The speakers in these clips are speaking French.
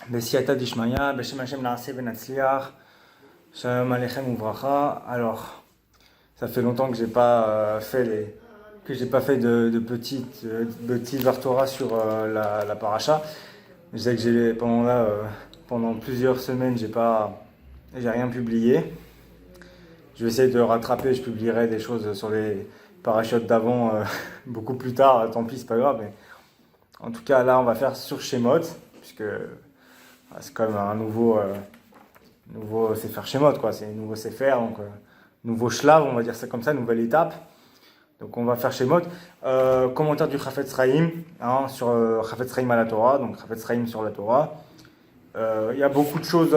Besiata Dishmaya, Beshem Hashem Naaseh Benatzliach, Shalom Aleichem Uvracha. Alors, ça fait longtemps que j'ai pas fait de petites Vartora sur la paracha. Je sais que pendant plusieurs semaines, j'ai rien publié. Je vais essayer de rattraper, je publierai des choses sur les parachutes d'avant beaucoup plus tard, tant pis, c'est pas grave. Mais en tout cas, là, on va faire sur Shemot, puisque c'est quand même un nouveau Sefer Shemot, quoi. C'est un nouveau Sefer, donc nouveau Shlav, on va dire ça comme ça, nouvelle étape. Donc on va faire Shemot. Commentaire du Chafetz Chaim, sur Chafetz Chaim à la Torah, donc Chafetz Chaim sur la Torah. Il y a beaucoup de choses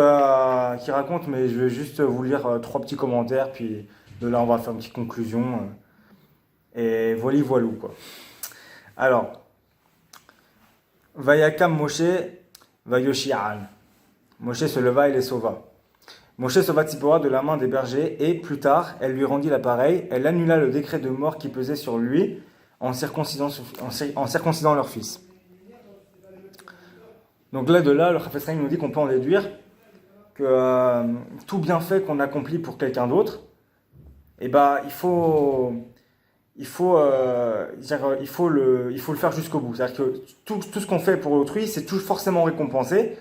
qui racontent, mais je vais juste vous lire trois petits commentaires, puis de là on va faire une petite conclusion. Et voilou, quoi. Alors, Vayakam Moshe, Vayoshi'an. Moshe se leva et les sauva. Moshe sauva Tzipora de la main des bergers, et plus tard, elle lui rendit l'appareil, elle annula le décret de mort qui pesait sur lui en circoncidant leur fils. Donc là, le Chafetz Chaim nous dit qu'on peut en déduire que tout bienfait qu'on accomplit pour quelqu'un d'autre, il faut le faire jusqu'au bout. C'est-à-dire que tout ce qu'on fait pour autrui, c'est tout forcément récompensé.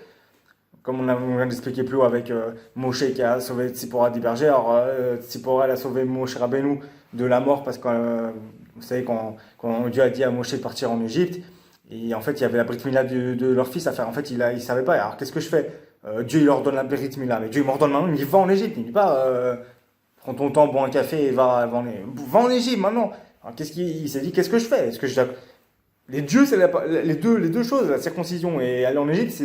Comme on vient d'expliquer plus haut avec Moshe qui a sauvé Tzipora d'Ibergé. Alors Tzipora, elle a sauvé Moshe Rabbeinu de la mort parce que vous savez quand Dieu a dit à Moshe de partir en Égypte, et en fait il y avait la Brit Mila de leur fils à faire. En fait il savait pas. Alors qu'est-ce que je fais? Dieu il leur donne la Brit Mila, mais Dieu il m'ordonne maintenant, il me dit va en Égypte. Il me dit pas prends ton temps, bois un café et va en Égypte maintenant. Alors il s'est dit qu'est-ce que je fais? Les dieux, c'est les deux choses, la circoncision et aller en Égypte,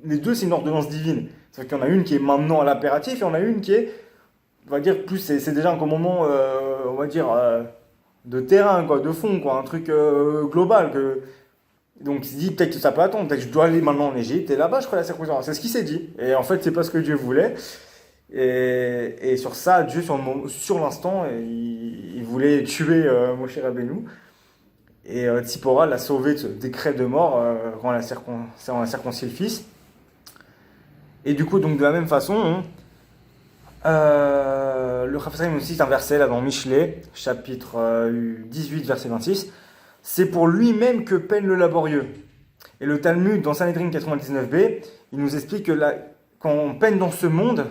les deux, c'est une ordonnance divine. C'est-à-dire qu'il y en a une qui est maintenant à l'impératif et il y en a une qui est, on va dire, plus, c'est déjà un commandement, on va dire, de terrain, quoi, de fond, quoi, un truc global. Donc il se dit, peut-être que ça peut attendre, peut-être que je dois aller maintenant en Égypte et là-bas, je ferai la circoncision. C'est ce qu'il s'est dit. Et en fait, c'est pas ce que Dieu voulait. Et sur ça, Dieu, sur l'instant, il voulait tuer Moshe Rabbeinu. Et Tzipora l'a sauvé de ce décret de mort quand on a circoncis le fils. Et du coup, donc de la même façon, le Chafetz Chaim aussi cite un verset là dans Michelet, chapitre 18, verset 26. C'est pour lui-même que peine le laborieux. Et le Talmud, dans Sanhedrin 99b, il nous explique que quand on peine dans ce monde,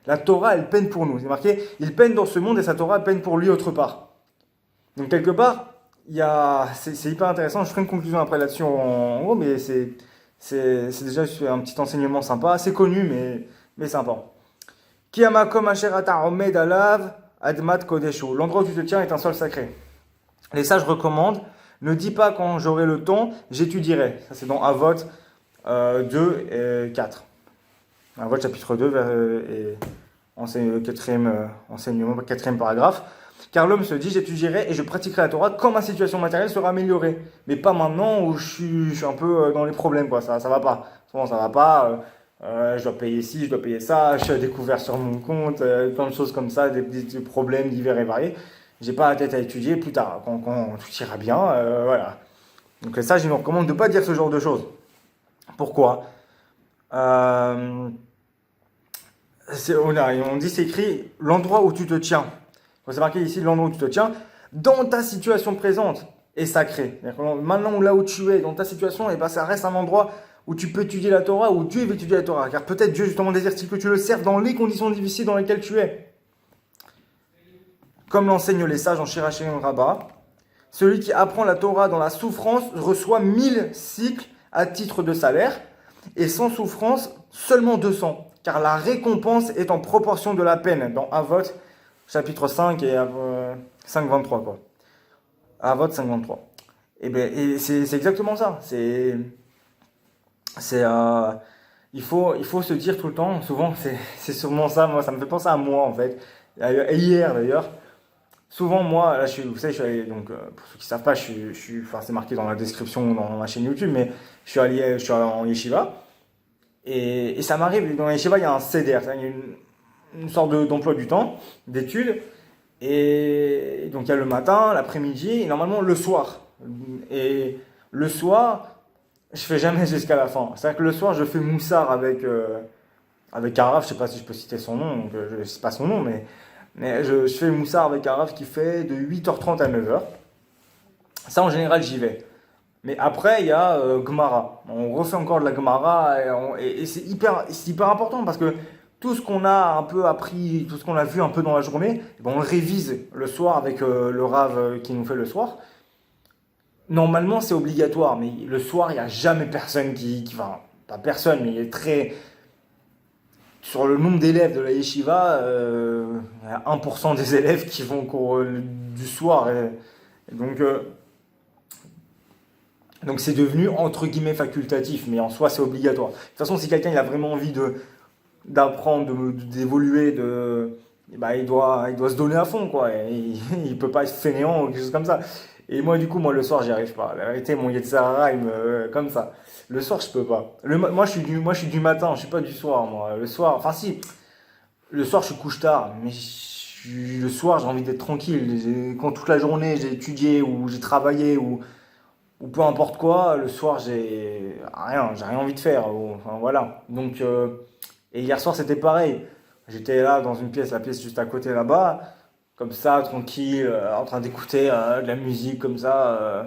la Torah, elle peine pour nous. C'est marqué, il peine dans ce monde et sa Torah peine pour lui autre part. Donc quelque part, c'est hyper intéressant. Je ferai une conclusion après là-dessus en gros, mais c'est déjà un petit enseignement sympa, assez connu, mais sympa. Kiyamakom asherata omed alav admat kodeshu. L'endroit où tu te tiens est un sol sacré. Les sages recommandent, ne dis pas quand j'aurai le temps, j'étudierai. Ça c'est dans Avot 2 et 4. Avot chapitre 2 et quatrième paragraphe. Car l'homme se dit, j'étudierai et je pratiquerai la Torah quand ma situation matérielle sera améliorée. Mais pas maintenant où je suis un peu dans les problèmes, quoi. Ça va pas. Souvent, ça va pas. Je dois payer ci, je dois payer ça. Je suis découvert sur mon compte. Plein de choses comme ça, des problèmes divers et variés. J'ai pas la tête à étudier plus tard. Quand tout ira bien, voilà. Donc ça, je nous recommande de pas dire ce genre de choses. Pourquoi on dit, c'est écrit, l'endroit où tu te tiens. C'est marqué ici, l'endroit où tu te tiens, dans ta situation présente, est sacré. Maintenant, là où tu es, dans ta situation, ça reste un endroit où tu peux étudier la Torah, où Dieu veut étudier la Torah. Car peut-être Dieu, justement, désire-t-il que tu le serves dans les conditions difficiles dans lesquelles tu es. Comme l'enseignent les sages en Shirachim Rabbah, celui qui apprend la Torah dans la souffrance reçoit 1000 cycles à titre de salaire, et sans souffrance, seulement 200. Car la récompense est en proportion de la peine, dans Avot, chapitre 5 et 5.23, quoi. Avot 5.23. Et c'est exactement ça. Il faut se dire tout le temps, souvent, c'est sûrement ça, moi, ça me fait penser à moi, en fait. Et hier, d'ailleurs. Souvent, moi, là, vous savez, je suis allé, donc, pour ceux qui ne savent pas, c'est marqué dans la description dans ma chaîne YouTube, mais je suis allé en yeshiva. Et ça m'arrive, dans la yeshiva, il y a un seder, il y a une sorte d'emploi du temps, d'études. Et donc, il y a le matin, l'après-midi, et normalement, le soir. Et le soir, Je fais jamais jusqu'à la fin. C'est-à-dire que le soir, je fais moussard avec un raf, je sais pas si je peux citer son nom, donc je sais pas son nom, mais je fais moussard avec un raf qui fait de 8h30 à 9h. Ça, en général, j'y vais. Mais après, il y a Gemara. On refait encore de la Gemara et c'est hyper important parce que tout ce qu'on a un peu appris, tout ce qu'on a vu un peu dans la journée, eh ben, on le révise le soir avec le rave qui nous fait le soir. Normalement, c'est obligatoire, mais le soir, il n'y a jamais personne enfin, pas personne, mais il est très. Sur le nombre d'élèves de la yeshiva, il y a 1% des élèves qui vont au cours du soir. Et donc c'est devenu entre guillemets facultatif, mais en soi c'est obligatoire. De toute façon, si quelqu'un il a vraiment envie d'apprendre, d'évoluer, bah, il doit se donner à fond, quoi. Et il peut pas être fainéant ou quelque chose comme ça. Et moi, du coup, le soir, j'y arrive pas. La vérité, mon Yetzirara, comme ça. Le soir, je peux pas. Moi, je suis du matin, je suis pas du soir, moi. Le soir, enfin, si, le soir, je couche tard, mais le soir, j'ai envie d'être tranquille. Quand toute la journée, j'ai étudié ou j'ai travaillé ou peu importe quoi, le soir, j'ai rien envie de faire. Enfin, voilà. Donc, et hier soir, c'était pareil. J'étais là dans une pièce, la pièce juste à côté là-bas, comme ça, tranquille, en train d'écouter de la musique comme ça,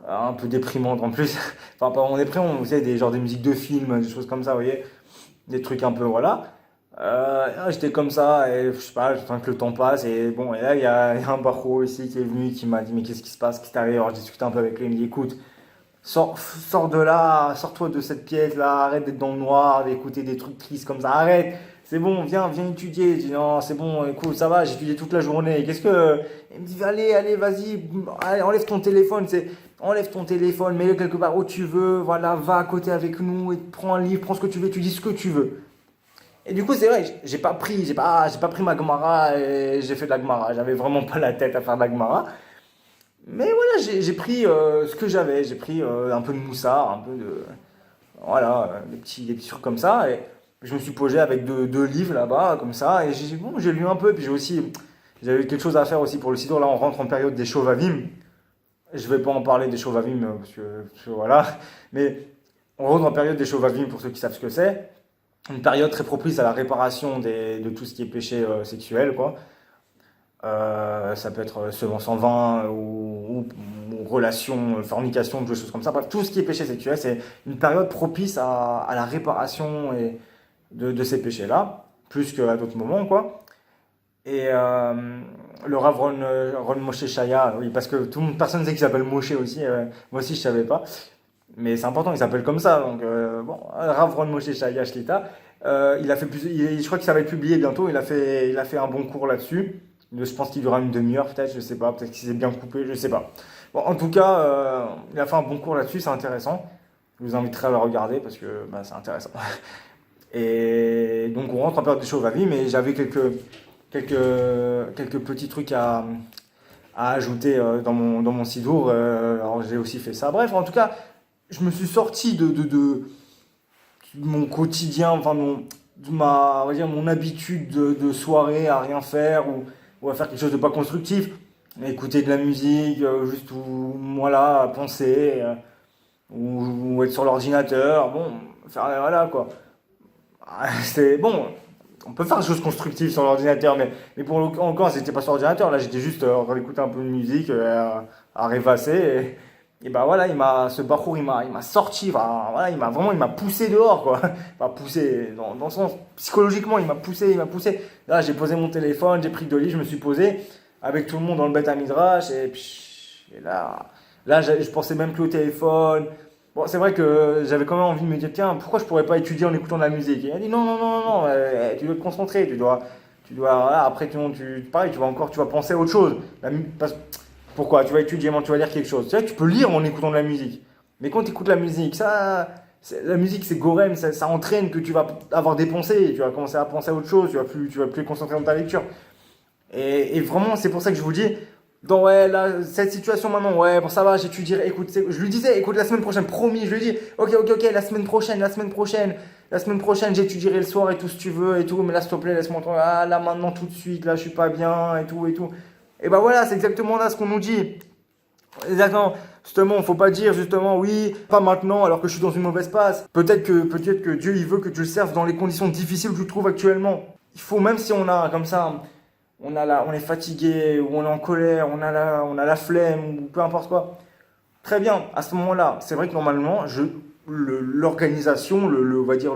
un peu déprimante en plus. Enfin, pas vraiment déprimante, vous savez, genre des musiques de films, des choses comme ça, vous voyez, des trucs un peu, voilà. J'étais comme ça, et je sais pas, j'attends que le temps passe, et bon, et là, il y a un barreau ici qui est venu, qui m'a dit, mais qu'est-ce qui se passe, qu'est-ce qui t'arrive? Alors, je discutais un peu avec lui, il me dit, écoute, sors de là, sors-toi de cette pièce-là, arrête d'être dans le noir, d'écouter des trucs tristes comme ça, arrête, c'est bon, viens étudier. Je dis non, c'est bon, écoute, ça va, j'ai étudié toute la journée. Qu'est-ce que. Il me dit, allez, vas-y, allez, enlève ton téléphone, enlève ton téléphone, mets-le quelque part où tu veux, voilà, va à côté avec nous, et prends un livre, prends ce que tu veux, étudie ce que tu veux. Et du coup, c'est vrai, j'ai pas pris ma Gemara et j'ai fait de la Gemara. J'avais vraiment pas la tête à faire de la Gemara. Mais voilà, j'ai pris ce que j'avais. J'ai pris un peu de moussard, un peu de. Voilà, des petits trucs comme ça. Et je me suis posé avec deux livres là-bas, comme ça. Et j'ai lu un peu. Puis j'avais quelque chose à faire aussi pour le Sidour. Là, on rentre en période des Shovavim. Je vais pas en parler des Shovavim parce que voilà. Mais on rentre en période des Shovavim pour ceux qui savent ce que c'est. Une période très propice à la réparation de tout ce qui est péché sexuel, quoi. Ça peut être semence en vain ou relation, fornication, des choses comme ça. Bref, tout ce qui est péché sexuel, c'est une période propice à la réparation de ces péchés-là, plus qu'à d'autres moments, quoi. Et le Rav Ron Moshe Shaya, oui, parce que personne ne sait qu'il s'appelle Moshe aussi, moi aussi je savais pas, mais c'est important, il s'appelle comme ça, donc bon, Rav Ron Moshe Shaya Shlita, il a fait je crois que ça va être publié bientôt, il a fait un bon cours là-dessus. Je pense qu'il durera une demi-heure peut-être, je sais pas, peut-être qu'il s'est bien coupé, je sais pas. Bon, en tout cas, il a fait un bon cours là-dessus, c'est intéressant. Je vous inviterai à le regarder parce que bah, c'est intéressant. Et donc on rentre en période de Shovavim, mais j'avais quelques petits trucs à ajouter dans mon sidour. Alors j'ai aussi fait ça. Bref, en tout cas, je me suis sorti de mon quotidien, enfin on va dire, mon habitude de soirée à rien faire ou à faire quelque chose de pas constructif, écouter de la musique, juste voilà, à penser, ou être sur l'ordinateur, bon, faire voilà quoi. C'est bon, on peut faire des choses constructives sur l'ordinateur, mais pour encore, c'était pas sur l'ordinateur, là j'étais juste en train d'écouter un peu de musique, à rêvasser, et bah voilà, ce parcours, il m'a sorti, enfin, voilà, il m'a poussé dehors, quoi. Pas poussé, dans le sens, psychologiquement, il m'a poussé. Là, j'ai posé mon téléphone, j'ai pris deux lits, je me suis posé, avec tout le monde dans le Beth Midrash, et là, je pensais même plus au téléphone. Bon, c'est vrai que j'avais quand même envie de me dire, tiens, pourquoi je pourrais pas étudier en écoutant de la musique? Et il a dit, non, tu dois te concentrer, voilà, après, pareil, tu vas penser à autre chose. Pourquoi? Tu vas étudier, tu vas lire quelque chose. Tu sais, tu peux lire en écoutant de la musique. Mais quand tu écoutes la musique, la musique c'est gorem, ça entraîne que tu vas avoir des pensées, tu vas commencer à penser à autre chose, tu vas plus te concentrer dans ta lecture. Et vraiment, c'est pour ça que je vous dis, ouais, là, cette situation maintenant, ouais, bon, ça va, j'étudierai, écoute, je lui disais, écoute, la semaine prochaine, promis, je lui dis, ok, la semaine prochaine, j'étudierai le soir et tout, si tu veux, et tout, mais là, s'il te plaît, laisse-moi, là, maintenant, tout de suite, là, je suis pas bien, et tout. Et bah voilà, c'est exactement là ce qu'on nous dit. Exactement. Justement, faut pas dire justement oui, pas maintenant alors que je suis dans une mauvaise passe. Peut-être que Dieu il veut que tu le serves dans les conditions difficiles que tu trouves actuellement. Il faut, même si on a comme ça, on est fatigué ou on est en colère, on a la flemme ou peu importe quoi. Très bien, à ce moment-là, c'est vrai que normalement, l'organisation, on va dire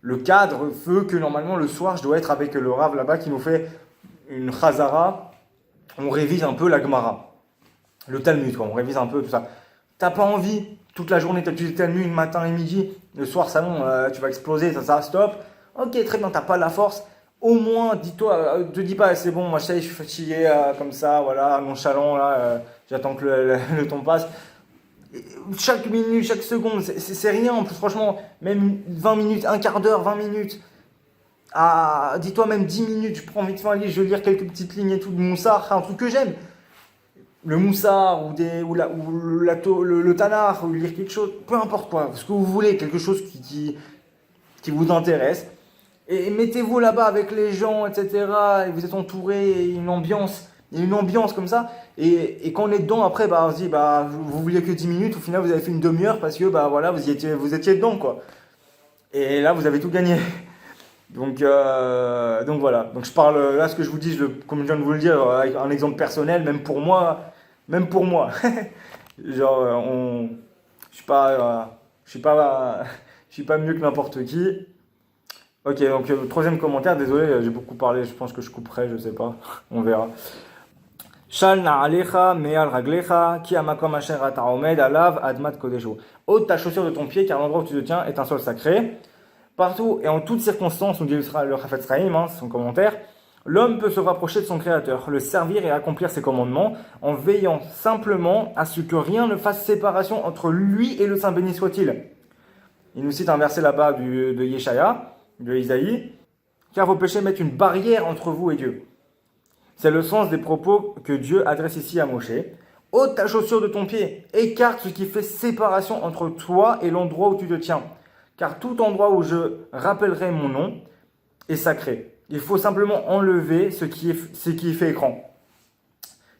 le cadre veut que normalement le soir, je dois être avec le Rav là-bas qui nous fait une Chazara. On révise un peu la Gemara, le Talmud, quoi. On révise un peu tout ça. T'as pas envie, toute la journée, tu as le Talmud, matin et midi, le soir, salon, tu vas exploser, ça, stop. Ok, très bien, t'as pas la force. Au moins, dis-toi, te dis pas, c'est bon, moi je suis fatigué, comme ça, voilà, nonchalant, là, j'attends que le temps passe. Chaque minute, chaque seconde, c'est rien en plus, franchement, même 20 minutes, un quart d'heure, 20 minutes. Dis-toi même 10 minutes, je prends vite fait un livre, je vais lire quelques petites lignes et tout, de Moussard, un truc que j'aime. Le Moussard le Tanar, ou lire quelque chose, peu importe quoi, ce que vous voulez, quelque chose qui vous intéresse. Et mettez-vous là-bas avec les gens, etc. Et vous êtes entouré, il y a une ambiance comme ça. Et quand on est dedans, après, on se dit, vous vouliez que 10 minutes, au final vous avez fait une demi-heure parce que voilà, vous étiez dedans, quoi. Et là, vous avez tout gagné. Donc voilà. Donc je parle, là, ce que je vous dis, comme je viens de vous le dire, avec un exemple personnel, même pour moi. Genre, je suis pas mieux que n'importe qui. Ok, donc troisième commentaire, désolé, j'ai beaucoup parlé, je pense que je couperai, je sais pas, on verra. Shal na'alecha me'al raglecha ki amakom asher ata omed alav admat kodeshu. Ôte ta chaussure de ton pied car l'endroit où tu te tiens est un sol sacré. Partout et en toutes circonstances, nous dit le Chafetz Chaim, son commentaire, l'homme peut se rapprocher de son Créateur, le servir et accomplir ses commandements en veillant simplement à ce que rien ne fasse séparation entre lui et le Saint béni soit-il. Il nous cite un verset là-bas de Yeshaya, de Isaïe, car vos péchés mettent une barrière entre vous et Dieu. C'est le sens des propos que Dieu adresse ici à Moshe. Ôte ta chaussure de ton pied, écarte ce qui fait séparation entre toi et l'endroit où tu te tiens. Car tout endroit où je rappellerai mon nom est sacré. Il faut simplement enlever ce qui est fait écran.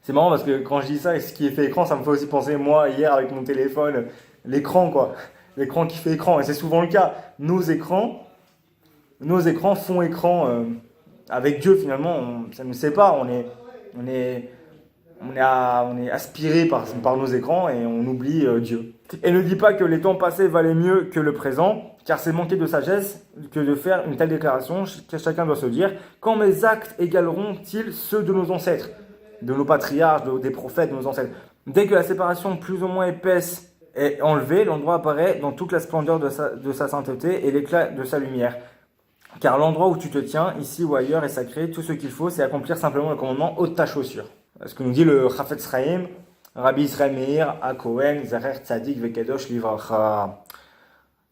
C'est marrant parce que quand je dis ça, et ce qui est fait écran, ça me fait aussi penser, moi, hier avec mon téléphone, l'écran, quoi. L'écran qui fait écran. Et c'est souvent le cas. Nos écrans font écran avec Dieu, finalement. Ça ne sait pas. On est aspiré par nos écrans et on oublie Dieu. Et ne dis pas que les temps passés valaient mieux que le présent, car c'est manquer de sagesse que de faire une telle déclaration. Chacun doit se dire, quand mes actes égaleront-ils ceux de nos ancêtres, de nos patriarches, des prophètes, de nos ancêtres? Dès que la séparation plus ou moins épaisse est enlevée, l'endroit apparaît dans toute la splendeur de sa sainteté et l'éclat de sa lumière. Car l'endroit où tu te tiens, ici ou ailleurs, est sacré. Tout ce qu'il faut, c'est accomplir simplement le commandement ôte ta chaussure. Ce que nous dit le Chafetz Chaim, Rabbi Israël Meir, à Cohen, Zerer Tzadik Vekedosh Livracha.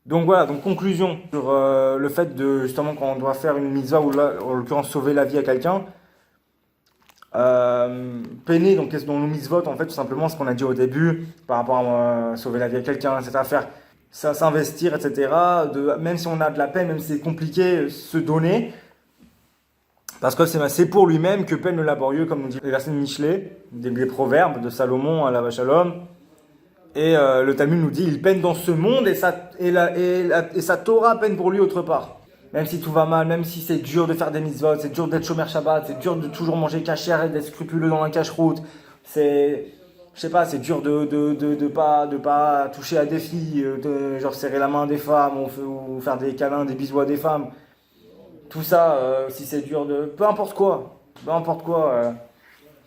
Donc voilà, donc conclusion sur le fait de, justement, quand on doit faire une mitzvah, ou là, en l'occurrence sauver la vie à quelqu'un, peiner donc dans nos mitzvot, en fait, tout simplement ce qu'on a dit au début, par rapport à sauver la vie à quelqu'un, c'est à faire, ça, s'investir, etc. Même si on a de la peine, même si c'est compliqué, se donner. Parce que c'est pour lui-même que peine le laborieux, comme nous dit les versets de Michelet, des proverbes de Salomon à la Shalom. Et le Talmud nous dit, il peine dans ce monde et sa Torah peine pour lui autre part. Même si tout va mal, même si c'est dur de faire des mitzvot, c'est dur d'être shomer Shabbat, c'est dur de toujours manger kasher et d'être scrupuleux dans la cache-route. Je sais pas, c'est dur de pas toucher à des filles, genre serrer la main des femmes ou faire des câlins, des bisous à des femmes. Tout ça, si c'est dur peu importe quoi,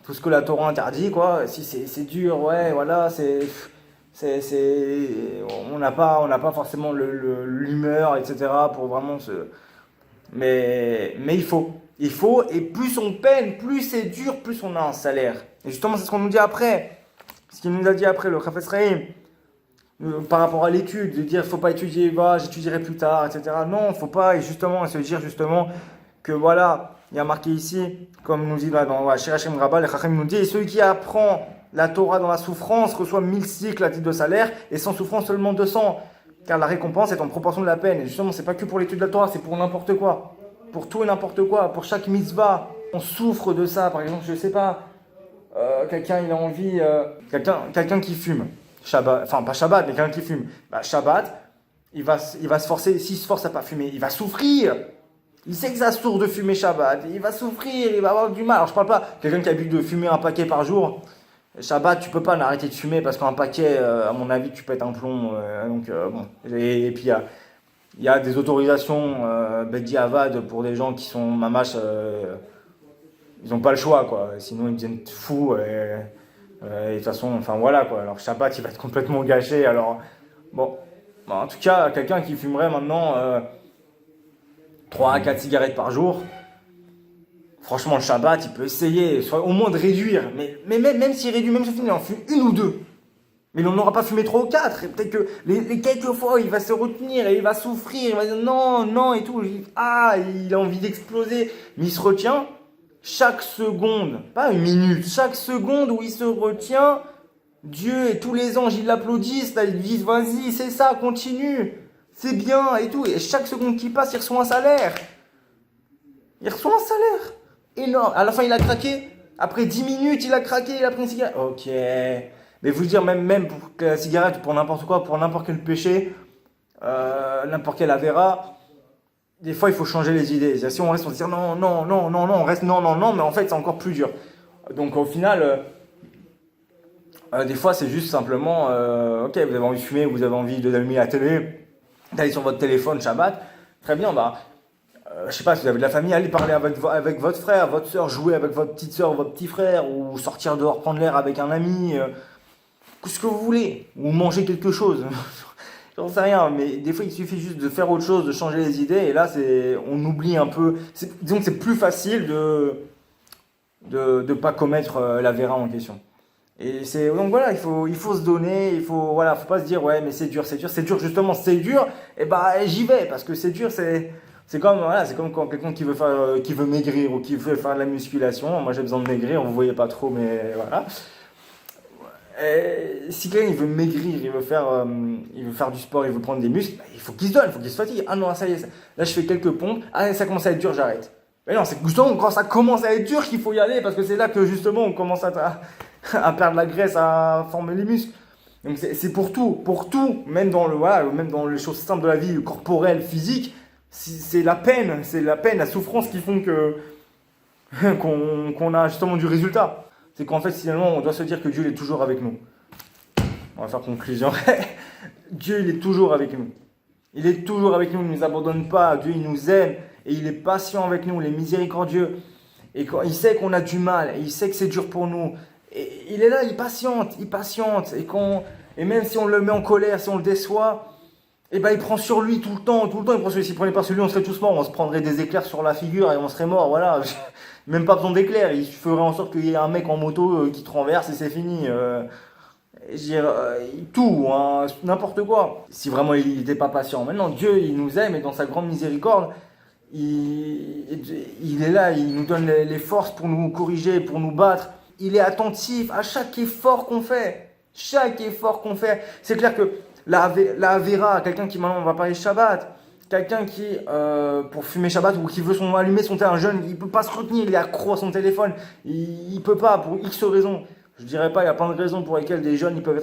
tout ce que la Torah interdit, quoi, si c'est dur, ouais, voilà, on n'a pas forcément l'humeur, etc. pour vraiment mais il faut, et plus on peine, plus c'est dur, plus on a un salaire. Et justement, c'est ce qu'on nous dit après, ce qu'il nous a dit après, le Chafetz Chaim, par rapport à l'étude, de dire faut pas étudier, j'étudierai plus tard, etc. Non, faut pas, et justement, se dire justement que voilà, il y a marqué ici, comme nous dit dans Shirachem Rabbah, le Chacham nous dit, et celui qui apprend la Torah dans la souffrance reçoit 1000 cycles à titre de salaire, et sans souffrance seulement 200, car la récompense est en proportion de la peine. Et justement, c'est pas que pour l'étude de la Torah, c'est pour n'importe quoi, pour tout et n'importe quoi, pour chaque mitzvah. On souffre de ça, par exemple, je sais pas, quelqu'un il a envie, quelqu'un qui fume, Shabbat, enfin pas Shabbat, mais quelqu'un qui fume, bah, Shabbat, il va se forcer, s'il se force à pas fumer, il va souffrir. Il sait que ça sourd de fumer Shabbat, il va souffrir, il va avoir du mal. Alors je parle pas, quelqu'un qui a l'habitude de fumer un paquet par jour, Shabbat, tu peux pas arrêter de fumer parce qu'un paquet, à mon avis, tu pètes un plomb. Donc bon. Et puis il y a des autorisations Bediavad pour des gens qui sont mamache, ils n'ont pas le choix quoi. Sinon ils deviennent fous. Et de toute façon, enfin voilà quoi. Alors Shabbat, il va être complètement gâché. Alors bon, en tout cas, quelqu'un qui fumerait maintenant 3 à 4 cigarettes par jour. Franchement, le Shabbat, il peut essayer, soit au moins de réduire. Mais même s'il réduit, même s'il en fume une ou deux. Mais il n'en aura pas fumé 3 ou 4. Et peut-être que les quelques fois, il va se retenir et il va souffrir. Il va dire non, non et tout. Ah, il a envie d'exploser. Mais il se retient chaque seconde, pas une minute, chaque seconde où il se retient. Dieu et tous les anges, ils l'applaudissent. Là, ils lui disent vas-y, c'est ça, continue. C'est bien et tout. Et chaque seconde qui passe, il reçoit un salaire. Il reçoit un salaire. Énorme. À la fin, il a craqué. Après 10 minutes, il a craqué, il a pris une cigarette. Ok. Mais vous dire, même pour la cigarette, pour n'importe quoi, pour n'importe quel péché, n'importe quel avéra, des fois, il faut changer les idées. Si on reste, on se dit non, non, non, non, non, on reste non, non, non, mais en fait, c'est encore plus dur. Donc, au final, des fois, c'est juste simplement, ok, vous avez envie de fumer, vous avez envie d'allumer la télé, d'aller sur votre téléphone, Shabbat. Très bien, bah. Je sais pas, si vous avez de la famille, allez parler avec votre frère, votre soeur, jouer avec votre petite soeur, votre petit frère, ou sortir dehors prendre l'air avec un ami, ce que vous voulez, ou manger quelque chose. J'en sais rien, mais des fois il suffit juste de faire autre chose, de changer les idées, et là on oublie un peu. Disons que c'est plus facile de pas commettre l'avéra en question. Et donc voilà, il faut se donner, faut pas se dire ouais mais c'est dur justement, c'est dur, et bah j'y vais parce que c'est dur, c'est comme quand quelqu'un qui veut maigrir ou qui veut faire de la musculation. Moi j'ai besoin de maigrir, vous voyez pas trop, mais voilà. Et si quelqu'un il veut maigrir, il veut faire du sport, il veut prendre des muscles, bah, il faut qu'il se donne, il faut qu'il se fatigue. Ah non, ça y est, là je fais quelques pompes, ah ça commence à être dur, j'arrête. Mais non, c'est justement quand ça commence à être dur qu'il faut y aller, parce que c'est là que justement on commence à perdre la graisse, à former les muscles. Donc c'est pour tout, même dans même dans les choses simples de la vie corporelle, physique. C'est la peine, la souffrance qui font qu'on a justement du résultat. C'est qu'en fait, finalement, on doit se dire que Dieu est toujours avec nous. On va faire conclusion. Dieu, il est toujours avec nous. Il est toujours avec nous, il ne nous abandonne pas. Dieu, il nous aime et il est patient avec nous, il est miséricordieux. Et quand il sait qu'on a du mal, et il sait que c'est dur pour nous. Et il est là, il patiente. Et même si on le met en colère, si on le déçoit, et ben il prend sur lui tout le temps. S'il prenait pas sur lui, on serait tous morts. On se prendrait des éclairs sur la figure et on serait mort. Voilà. Même pas besoin d'éclairs. Il ferait en sorte qu'il y ait un mec en moto qui te renverse et c'est fini. Tout, hein, n'importe quoi. Si vraiment il n'était pas patient. Maintenant, Dieu, il nous aime et dans sa grande miséricorde, il est là, il nous donne les forces pour nous corriger, pour nous battre. Il est attentif à chaque effort qu'on fait. C'est clair que la Avera, quelqu'un qui maintenant on va parler Shabbat, quelqu'un qui pour fumer Shabbat ou qui veut allumer son téléphone, un jeune, il peut pas se retenir, il est accro à son téléphone, il peut pas pour X raisons. Je dirais pas, il y a plein de raisons pour lesquelles des jeunes ils peuvent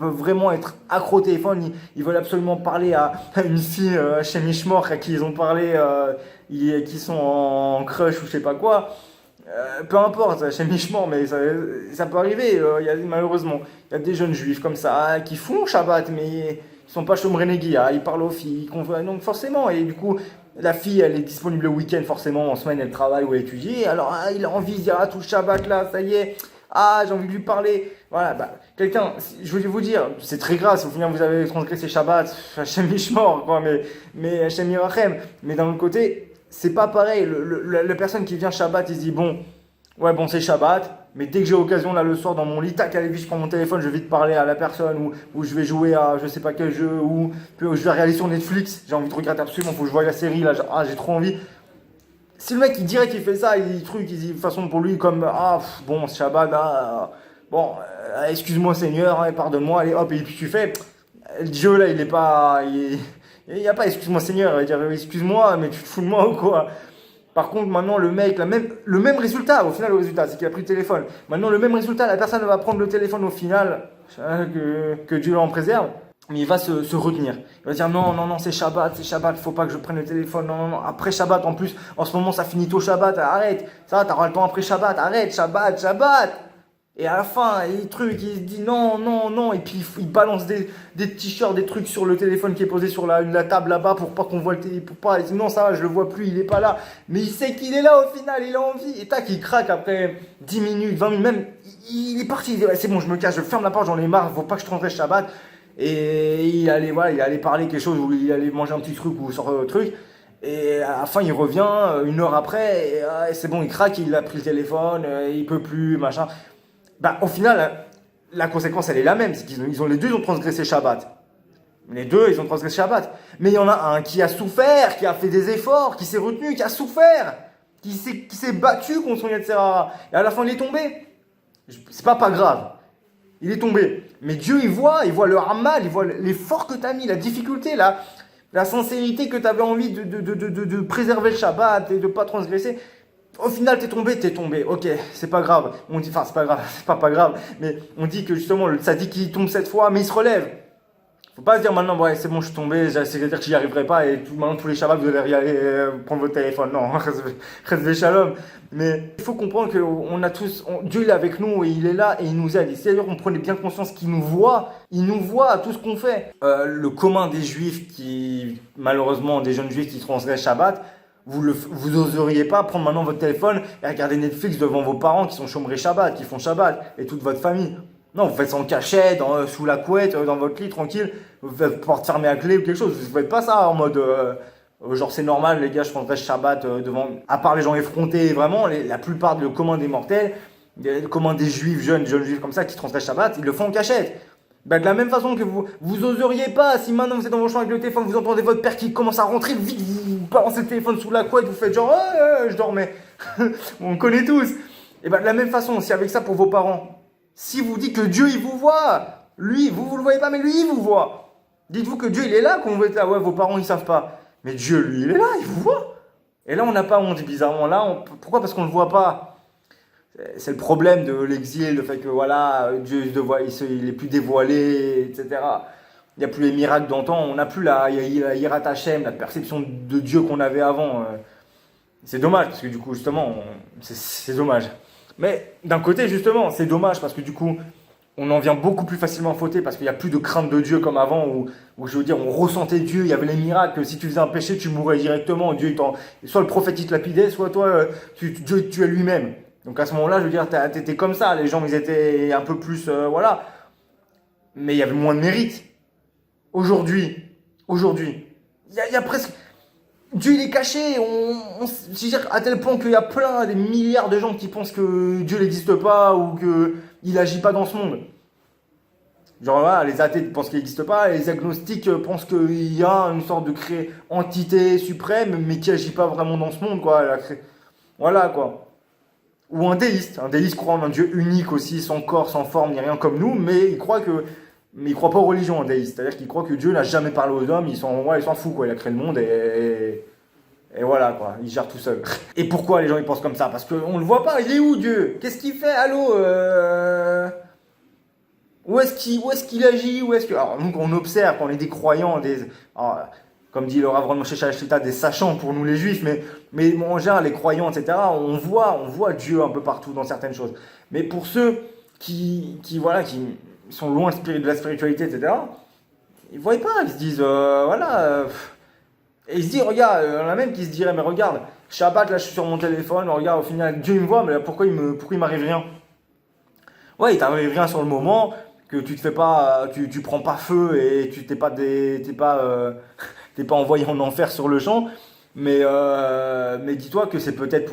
vraiment être accros au téléphone, ils veulent absolument parler à une fille chez Mishmor à qui ils ont parlé, qui sont en crush ou je sais pas quoi. Peu importe, chez Mishmor, mais ça peut arriver, malheureusement. Il y a des jeunes juifs comme ça qui font Shabbat, mais ils sont pas chomrenegi, ils parlent aux filles, donc forcément, et du coup, la fille, elle est disponible le week-end, forcément, en semaine, elle travaille ou elle étudie, alors il a envie de dire, tout le Shabbat là, ça y est, j'ai envie de lui parler. Voilà, quelqu'un, je voulais vous dire, c'est très grave, si au final vous avez transgressé Shabbat, Hachem Mishmor, quoi, mais Hachem Mirachem, mais d'un autre côté, c'est pas pareil. La personne qui vient Shabbat, il se dit bon c'est Shabbat, mais dès que j'ai l'occasion là le soir dans mon lit, tac, allez vite, je prends mon téléphone, je vais vite parler à la personne, ou je vais jouer à je sais pas quel jeu, ou je vais regarder sur Netflix, j'ai envie de regarder absolument, faut que je voie la série là, j'ai trop envie. Si le mec il dirait qu'il fait ça, il dit de toute façon pour lui comme c'est Shabbat, excuse-moi Seigneur, pardonne-moi, allez hop, et puis tu fais, le Dieu là il n'y a pas excuse-moi Seigneur, il va dire excuse-moi, mais tu te fous de moi ou quoi? Par contre, maintenant, le mec, le même résultat, au final, le résultat, c'est qu'il a pris le téléphone. Maintenant, le même résultat, la personne va prendre le téléphone au final, que Dieu l'en préserve, mais il va se retenir. Il va dire non, non, non, c'est Shabbat, faut pas que je prenne le téléphone, non, non, non, après Shabbat, en plus, en ce moment, ça finit tôt Shabbat, arrête, ça, t'auras le temps après Shabbat, arrête, Shabbat, Shabbat. Et à la fin, il se dit non, non, non, et puis il balance des t-shirts, des trucs sur le téléphone qui est posé sur la table là-bas pour pas qu'on voit le téléphone, pour pas, il dit non, ça va, je le vois plus, il est pas là, mais il sait qu'il est là au final, il a envie, et tac, il craque après 10 minutes, 20 minutes, même, il est parti, il dit ouais, c'est bon, je me cache, je ferme la porte, j'en ai marre, faut pas que je transgresse Shabbat, et il allait, voilà, il allait parler quelque chose, ou il allait manger un petit truc, ou sortir un truc, et à la fin, il revient, 1 heure après, et c'est bon, il craque, il a pris le téléphone, il peut plus, machin. Bah, au final, la conséquence, elle est la même. C'est qu'ils ont les deux, ils ont transgressé Shabbat. Les deux, ils ont transgressé Shabbat. Mais il y en a un qui a souffert, qui a fait des efforts, qui s'est retenu, qui a souffert, qui s'est battu contre son Yetzirah. Et à la fin, il est tombé. C'est pas grave. Il est tombé. Mais Dieu, il voit le hamal, il voit l'effort que tu as mis, la difficulté, la sincérité que tu avais envie de préserver le Shabbat et de ne pas transgresser. Au final, t'es tombé, ok, c'est pas grave. On dit, enfin, c'est pas grave, c'est pas grave, mais on dit que justement, le tzaddik, il tombe 7 fois, mais il se relève. Faut pas se dire maintenant, ouais, c'est bon, je suis tombé, c'est-à-dire que j'y arriverai pas, et maintenant, tous les Shabbats, vous allez y aller prendre votre téléphone. Non, reste shalom. Mais il faut comprendre que on a tous, Dieu, il est avec nous, et il est là, et il nous aide. Et c'est-à-dire qu'on prenait bien conscience qu'il nous voit, il nous voit à tout ce qu'on fait. Le commun des juifs malheureusement, des jeunes juifs qui transgressent Shabbat, vous oseriez pas prendre maintenant votre téléphone et regarder Netflix devant vos parents qui sont chômeurs Shabbat, qui font Shabbat, et toute votre famille. Non, vous faites ça en cachette, sous la couette, dans votre lit, tranquille. Vous faites porte fermée à clé ou quelque chose. Vous faites pas ça en mode genre c'est normal, les gars, je prendrai Shabbat devant. À part les gens effrontés, vraiment, la plupart du commun des mortels, le commun des juifs, jeunes juifs comme ça qui transgressent Shabbat, ils le font en cachette. Bah, de la même façon que vous oseriez pas, si maintenant vous êtes dans vos champs avec le téléphone, vous entendez votre père qui commence à rentrer, vite vous balancez le téléphone sous la couette, vous faites genre je dormais. On connaît tous. Et bah, de la même façon, si avec ça pour vos parents, si vous dites que Dieu il vous voit, lui, vous le voyez pas, mais lui il vous voit. Dites-vous que Dieu il est là, qu'on veut être là, ouais, vos parents ils savent pas. Mais Dieu lui il est là, il vous voit. Et là on n'a pas honte, bizarrement. Là, pourquoi? Parce qu'on le voit pas. C'est le problème de l'exil, le fait que voilà, Dieu il est plus dévoilé, etc. Il n'y a plus les miracles d'antan, on n'a plus la Yirat Hashem, la perception de Dieu qu'on avait avant. C'est dommage, parce que du coup, justement, c'est dommage. Mais d'un côté, justement, c'est dommage, parce que du coup, on en vient beaucoup plus facilement à fauter, parce qu'il n'y a plus de crainte de Dieu comme avant, où je veux dire, on ressentait Dieu, il y avait les miracles, si tu faisais un péché, tu mourrais directement, Dieu, soit le prophète il te lapidait, soit toi, Dieu tu es lui-même. Donc à ce moment-là, je veux dire, t'étais comme ça, les gens ils étaient un peu plus, voilà. Mais il y avait moins de mérite. Aujourd'hui, il y a presque... Dieu il est caché, c'est-à-dire à tel point qu'il y a des milliards de gens qui pensent que Dieu n'existe pas ou qu'il n'agit pas dans ce monde. Genre là, les athées pensent qu'il n'existe pas, et les agnostiques pensent qu'il y a une sorte de entité suprême, mais qui n'agit pas vraiment dans ce monde, quoi. Voilà, quoi. Ou un déiste croit en un Dieu unique aussi, sans corps, sans forme, ni rien comme nous, mais il croit pas aux religions, un déiste. C'est-à-dire qu'il croit que Dieu n'a jamais parlé aux hommes, il s'en fout, quoi. Il a créé le monde et voilà, quoi. Il gère tout seul. Et pourquoi les gens ils pensent comme ça? Parce qu'on le voit pas, il est où Dieu? Qu'est-ce qu'il fait? Allô Où est-ce qu'il agit? Alors, nous, on observe, quand on est des croyants, comme dit le Rav Ron Moshe Shalshita, des sachants pour nous les juifs, mais en général, les croyants, etc., on voit Dieu un peu partout dans certaines choses. Mais pour ceux qui sont loin de la spiritualité, etc., ils ne voient pas, ils se disent, voilà. Et ils se disent, regarde, il y en a même qui se diraient, mais regarde, Shabbat, là je suis sur mon téléphone, regarde, au final, Dieu il me voit, mais là, pourquoi il m'arrive rien? Ouais, il t'arrive rien sur le moment, que tu te fais pas, tu prends pas feu et tu t'es pas envoyé en enfer sur le champ, mais dis-toi que c'est peut-être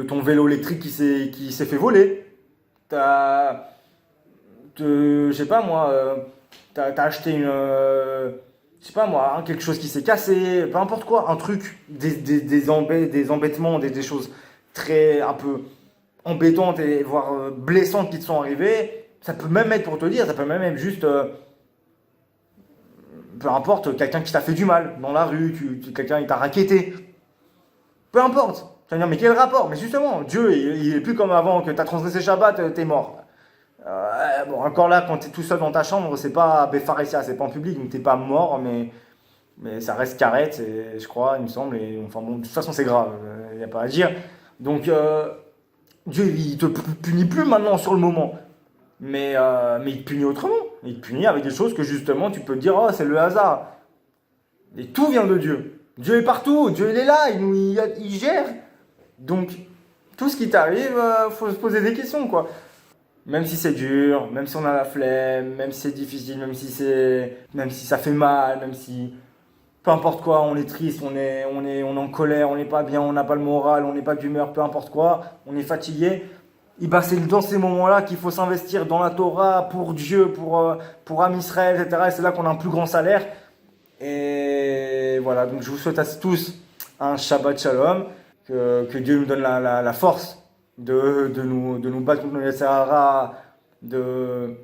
ton vélo électrique qui s'est fait voler. Je sais pas moi, t'as acheté je sais pas moi, quelque chose qui s'est cassé, peu importe quoi, un truc, des embêtements, des choses très un peu embêtantes et voire blessantes qui te sont arrivées. Ça peut même être pour te dire, ça peut même être juste peu importe, quelqu'un qui t'a fait du mal dans la rue, quelqu'un il t'a racketté. Peu importe. Tu vas me dire, mais quel rapport? Mais justement, Dieu, il est plus comme avant, que tu as transgressé Shabbat, t'es mort. Bon, encore là, quand tu es tout seul dans ta chambre, c'est pas Befaresia, c'est pas en public, donc t'es pas mort, mais ça reste carrette, je crois, il me semble. Et, enfin bon, de toute façon, c'est grave, il n'y a pas à dire. Donc, Dieu, il te punit plus maintenant sur le moment. Mais il te punit autrement. Il te punit avec des choses que justement, tu peux te dire, oh, c'est le hasard. Et tout vient de Dieu. Dieu est partout, Dieu il est là, il gère. Donc, tout ce qui t'arrive, faut se poser des questions, quoi. Même si c'est dur, même si on a la flemme, même si c'est difficile, même si ça fait mal, même si, peu importe quoi, on est triste, on est en colère, on n'est pas bien, on n'a pas le moral, on n'est pas d'humeur, peu importe quoi, on est fatigué. Et bah, c'est dans ces moments-là qu'il faut s'investir dans la Torah, pour Dieu, pour Am Israël, etc. Et c'est là qu'on a un plus grand salaire. Et voilà, donc je vous souhaite à tous un Shabbat Shalom, que Dieu nous donne la force de nous battre contre le Sahara, de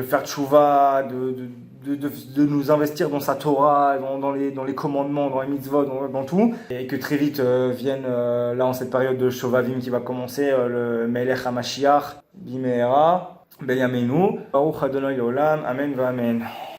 faire tchouva, de nous investir dans sa Torah, dans les commandements, dans les mitzvot, dans tout. Et que très vite vienne, là en cette période de Shovavim qui va commencer, le Melech HaMashiach, Bimehera, Beyamenu, Baruch Adonai Olam, Amen va Amen.